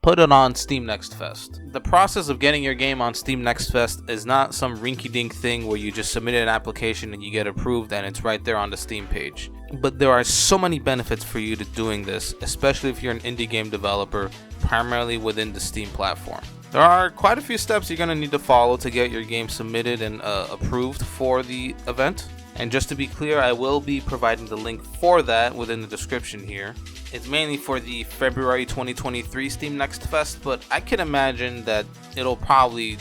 Put it on Steam Next Fest. The process of getting your game on Steam Next Fest is not some rinky-dink thing where you just submit an application and you get approved and it's right there on the Steam page. But there are so many benefits for you to doing this, especially if you're an indie game developer, primarily within the Steam platform. There are quite a few steps you're going to need to follow to get your game submitted and approved for the event. And just to be clear, I will be providing the link for that within the description here. It's mainly for the February 2023 Steam Next Fest, but I can imagine that it'll probably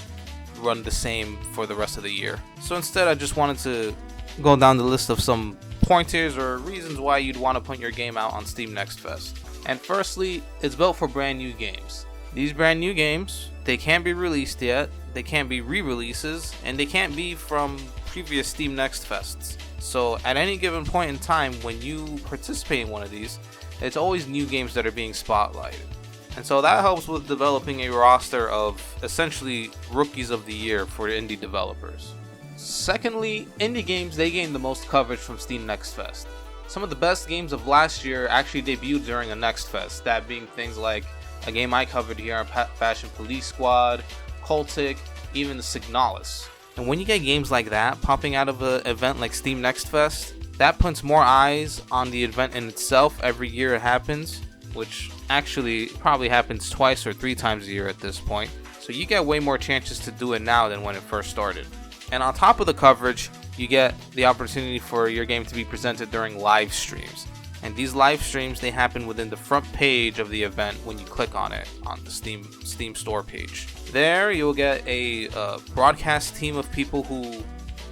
run the same for the rest of the year. So instead, I just wanted to go down the list of some pointers or reasons why you'd want to put your game out on Steam Next Fest. And firstly, it's built for brand new games. These brand new games, they can't be released yet, they can't be re-releases, and they can't be from previous Steam Next Fests. So at any given point in time when you participate in one of these, it's always new games that are being spotlighted. And so that helps with developing a roster of essentially rookies of the year for indie developers. Secondly, indie games, they gain the most coverage from Steam Next Fest. Some of the best games of last year actually debuted during a Next Fest, that being things like a game I covered here on Fashion Police Squad, Cultic, even the Signalis. And when you get games like that popping out of an event like Steam Next Fest, that puts more eyes on the event in itself every year it happens, which actually probably happens twice or 3 times a year at this point. So you get way more chances to do it now than when it first started. And on top of the coverage, you get the opportunity for your game to be presented during live streams. And these live streams, they happen within the front page of the event when you click on it on the Steam store page. There, you'll get a broadcast team of people who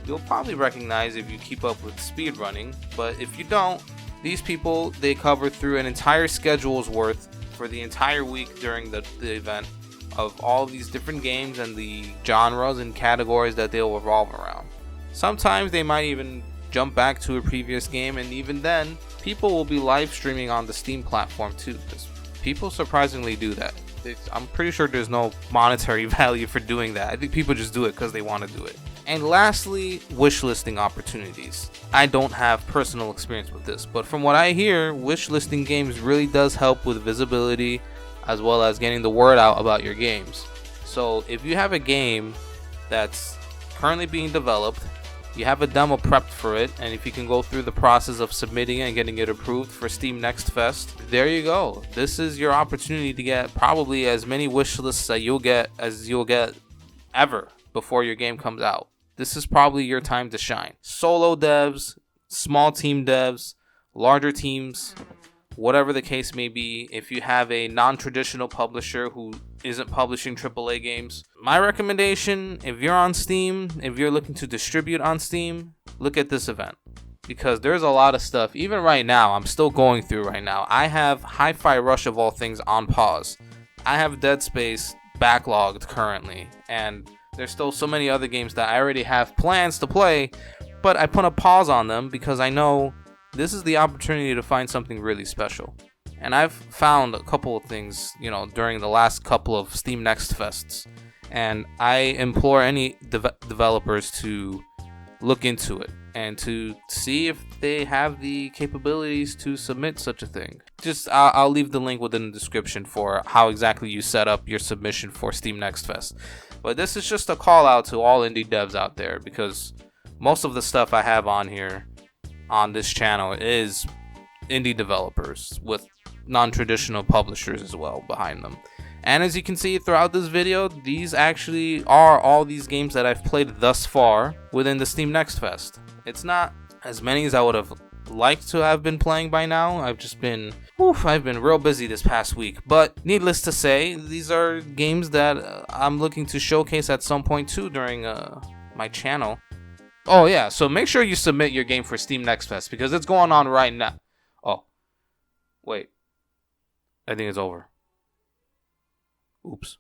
you'll probably recognize if you keep up with speedrunning, but if you don't, these people, they cover through an entire schedule's worth for the entire week during the event of all these different games and the genres and categories that they'll revolve around. Sometimes they might even jump back to a previous game, and even then, people will be live streaming on the Steam platform too, because people surprisingly do that. I'm pretty sure there's no monetary value for doing that. I think people just do it because they want to do it. And lastly, wishlisting opportunities. I don't have personal experience with this, but from what I hear, wishlisting games really does help with visibility as well as getting the word out about your games. So if you have a game that's currently being developed, you have a demo prepped for it, and if you can go through the process of submitting it and getting it approved for Steam Next Fest, there you go. This is your opportunity to get probably as many wish lists that you'll get ever before your game comes out. This is probably your time to shine. Solo devs, small team devs, larger teams, whatever the case may be, if you have a non-traditional publisher who isn't publishing AAA games, my recommendation, if you're on Steam, if you're looking to distribute on Steam, look at this event. Because there's a lot of stuff, even right now, I'm still going through right now. I have Hi-Fi Rush of all things on pause. I have Dead Space backlogged currently, and there's still so many other games that I already have plans to play, but I put a pause on them because I know this is the opportunity to find something really special. And I've found a couple of things, during the last couple of Steam Next Fests. And I implore any developers to look into it and to see if they have the capabilities to submit such a thing. I'll leave the link within the description for how exactly you set up your submission for Steam Next Fest. But this is just a call out to all indie devs out there, because most of the stuff I have on here on this channel is indie developers with non-traditional publishers as well behind them. And as you can see throughout this video, these actually are all these games that I've played thus far within the Steam Next Fest. It's not as many as I would have liked to have been playing by now. I've been real busy this past week. But needless to say, these are games that I'm looking to showcase at some point too during my channel. Oh yeah, so make sure you submit your game for Steam Next Fest because it's going on right now. Oh, wait. I think it's over. Oops.